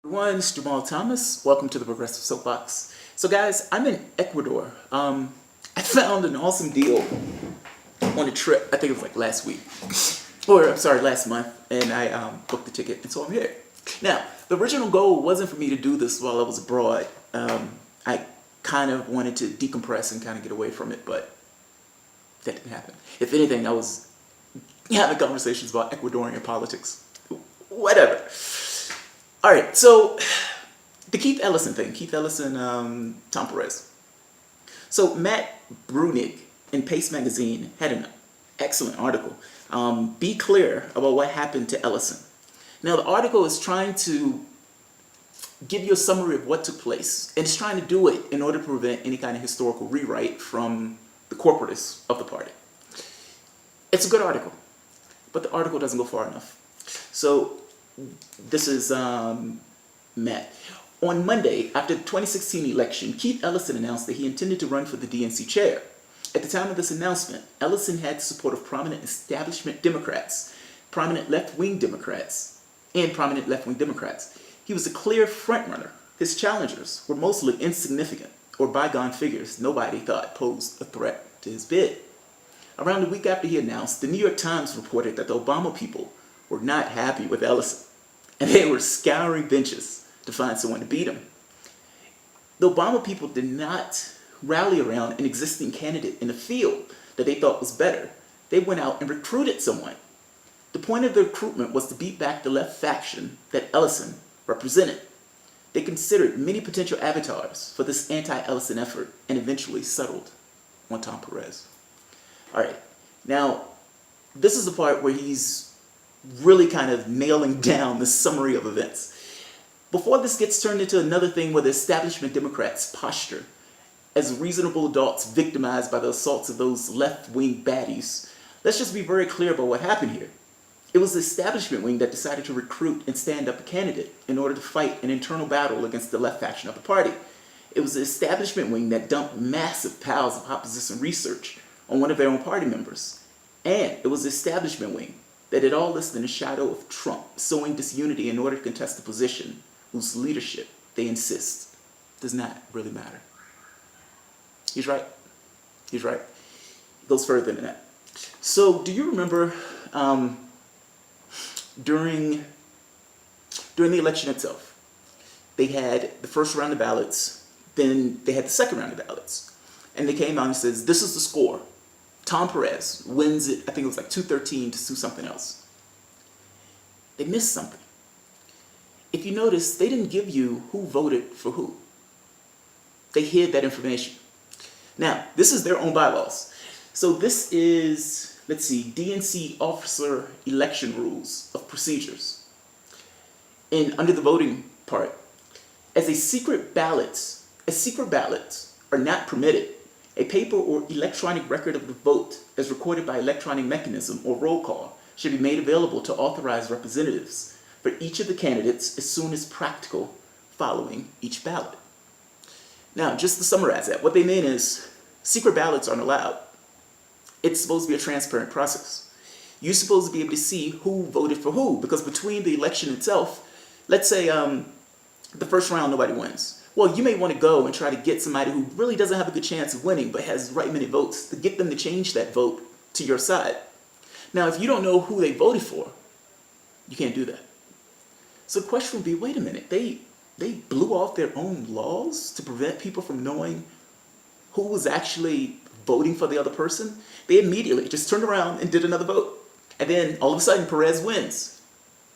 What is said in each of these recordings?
Everyone, it's Jamal Thomas. Welcome to the Progressive Soapbox. So guys, I'm in Ecuador. I found an awesome deal on a trip, I think it was like last week, or I'm sorry, last month, and I booked the ticket, and so I'm here. Now, the original goal wasn't for me to do this while I was abroad. I kind of wanted to decompress and kind of get away from it, but that didn't happen. If anything, I was having conversations about Ecuadorian politics. Whatever. All right, so the Keith Ellison thing. Keith Ellison, Tom Perez. So Matt Brunig in Pace Magazine had an excellent article. Be clear about what happened to Ellison. Now the article is trying to give you a summary of what took place, and it's trying to do it in order to prevent any kind of historical rewrite from the corporatists of the party. It's a good article, but the article doesn't go far enough. So this is Matt. On Monday, after the 2016 election, Keith Ellison announced that he intended to run for the DNC chair. At the time of this announcement, Ellison had the support of prominent establishment Democrats, prominent left-wing Democrats, and prominent left-wing Democrats. He was a clear frontrunner. His challengers were mostly insignificant or bygone figures nobody thought posed a threat to his bid. Around a week after he announced, the New York Times reported that the Obama people were not happy with Ellison, and they were scouring benches to find someone to beat him. The Obama people did not rally around an existing candidate in the field that they thought was better. They went out and recruited someone. The point of the recruitment was to beat back the left faction that Ellison represented. They considered many potential avatars for this anti-Ellison effort and eventually settled on Tom Perez. All right, now this is the part where he's really kind of nailing down the summary of events. Before this gets turned into another thing where the establishment Democrats posture as reasonable adults victimized by the assaults of those left-wing baddies, let's just be very clear about what happened here. It was the establishment wing that decided to recruit and stand up a candidate in order to fight an internal battle against the left faction of the party. It was the establishment wing that dumped massive piles of opposition research on one of their own party members. And it was the establishment wing that did all this in the shadow of Trump, sowing disunity in order to contest a position whose leadership, they insist, does not really matter. He's right. He's right. It goes further than that. So do you remember during the election itself, they had the first round of ballots, then they had the second round of ballots. And they came out and says, this is the score. Tom Perez wins it, I think it was like 213 to something else. They missed something. If you notice, they didn't give you who voted for who. They hid that information. Now, this is their own bylaws. So this is, let's see, DNC Officer Election Rules of Procedures. And under the voting part, as secret ballots are not permitted, a paper or electronic record of the vote, as recorded by electronic mechanism or roll call, should be made available to authorized representatives for each of the candidates as soon as practical following each ballot. Now, just to summarize that, what they mean is secret ballots aren't allowed. It's supposed to be a transparent process. You're supposed to be able to see who voted for who, because between the election itself, let's say the first round nobody wins. Well, you may want to go and try to get somebody who really doesn't have a good chance of winning but has the right many votes to get them to change that vote to your side. Now, if you don't know who they voted for, you can't do that. So the question would be, wait a minute, they blew off their own laws to prevent people from knowing who was actually voting for the other person? They immediately just turned around and did another vote. And then all of a sudden Perez wins.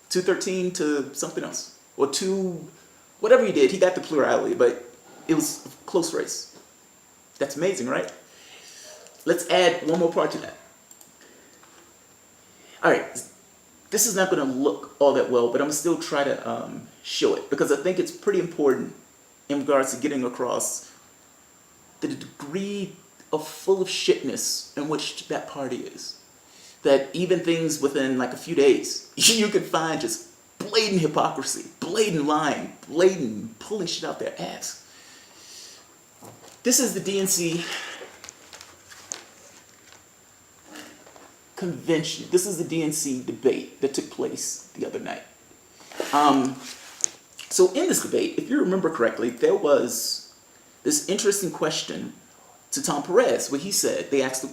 213 to something else. Or whatever he did, he got the plurality, but it was a close race. That's amazing, right? Let's add one more part to that. All right, this is not going to look all that well, but I'm going to still try to show it, because I think it's pretty important in regards to getting across the degree of full of shitness in which that party is. That even things within like a few days, you can find just blatant hypocrisy, blatant lying, blatant pulling shit out their ass. This is the DNC convention. This is the DNC debate that took place the other night. So in this debate, if you remember correctly, there was this interesting question to Tom Perez, where he said, they asked him,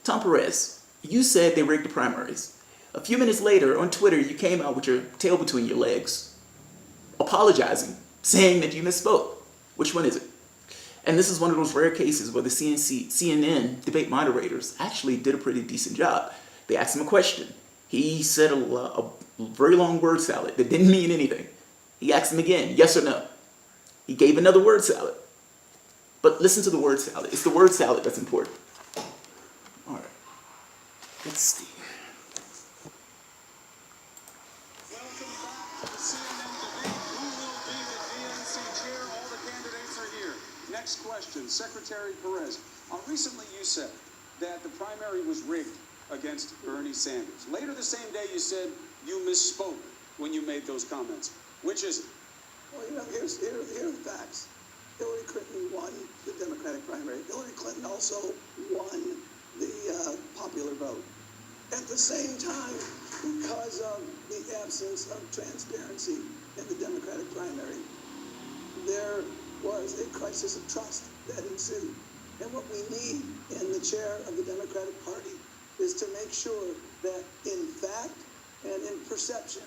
Tom Perez, you said they rigged the primaries. A few minutes later, on Twitter, you came out with your tail between your legs, apologizing, saying that you misspoke. Which one is it? And this is one of those rare cases where the CNN debate moderators actually did a pretty decent job. They asked him a question. He said a very long word salad that didn't mean anything. He asked him again, yes or no. He gave another word salad. But listen to the word salad. It's the word salad that's important. All right. Let's see. Welcome back to the CNN debate. Who will be the DNC chair? All the candidates are here. Next question, Secretary Perez. Recently you said that the primary was rigged against Bernie Sanders. Later the same day you said you misspoke when you made those comments. Which is it? Well, here are the facts. Hillary Clinton won the Democratic primary. Hillary Clinton also won the popular vote. At the same time, because of the absence of transparency in the Democratic primary, there was a crisis of trust that ensued. And what we need in the chair of the Democratic Party is to make sure that in fact and in perception,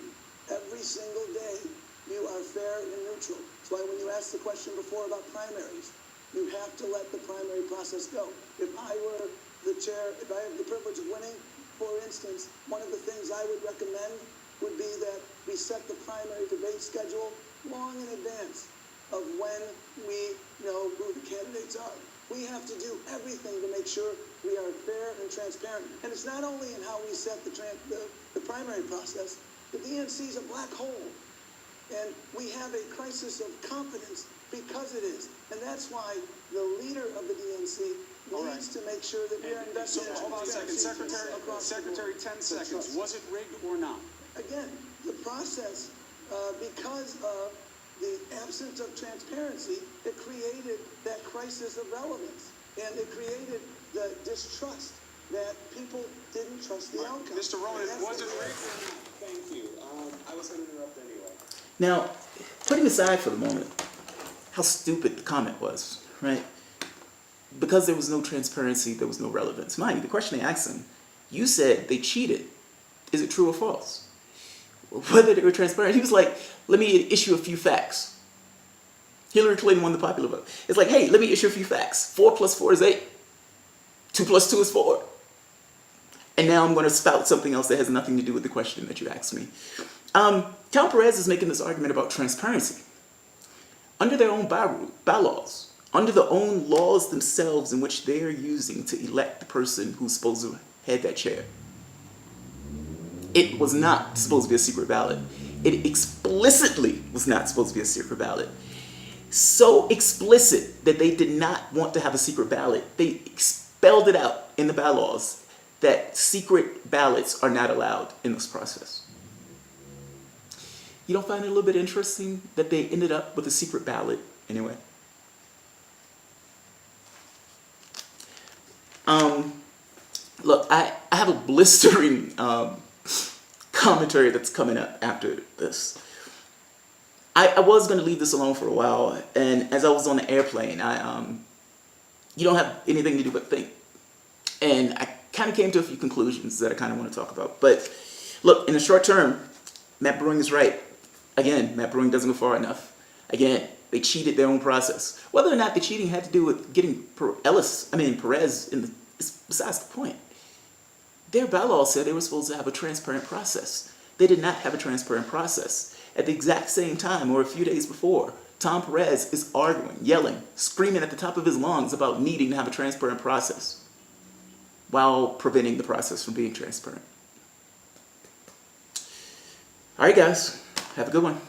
every single day, you are fair and neutral. That's why when you asked the question before about primaries, you have to let the primary process go. If I were the chair, if I have the privilege of winning, for instance, one of the things I would recommend would be that we set the primary debate schedule long in advance of when we know who the candidates are. We have to do everything to make sure we are fair and transparent. And it's not only in how we set the primary process. The DNC is a black hole. And we have a crisis of confidence because it is. And that's why the leader of the DNC needs to make sure that we are investing in hold on a second. Secretary, 10 seconds. Was it rigged or not? Again, the process, because of the absence of transparency, it created that crisis of relevance. And it created the distrust that people didn't trust the outcome. Mr. Ronan, was it rigged or not? Thank you. I was going to interrupt anyway. Now, putting aside for the moment how stupid the comment was, right? Because there was no transparency, there was no relevance. Mind you, the question they asked him, you said they cheated. Is it true or false? Whether they were transparent, he was like, let me issue a few facts. Hillary Clinton won the popular vote. It's like, hey, let me issue a few facts. 4 plus 4 is 8. 2 plus 2 is 4. And now I'm going to spout something else that has nothing to do with the question that you asked me. Tom Perez is making this argument about transparency. Under their own bylaws, under their own laws themselves in which they're using to elect the person who's supposed to head that chair, it was not supposed to be a secret ballot. It explicitly was not supposed to be a secret ballot. So explicit that they did not want to have a secret ballot. They spelled it out in the bylaws that secret ballots are not allowed in this process. You don't find it a little bit interesting that they ended up with a secret ballot anyway? Look, I have a blistering commentary that's coming up after this. I was going to leave this alone for a while, and as I was on the airplane, you don't have anything to do but think. And I kind of came to a few conclusions that I kind of want to talk about. But look, in the short term, Matt Brewing is right. Again, Matt Brewing doesn't go far enough. Again, they cheated their own process. Whether or not the cheating had to do with getting Perez is besides the point. Their bylaws said they were supposed to have a transparent process. They did not have a transparent process. At the exact same time, or a few days before, Tom Perez is arguing, yelling, screaming at the top of his lungs about needing to have a transparent process while preventing the process from being transparent. All right, guys. Have a good one.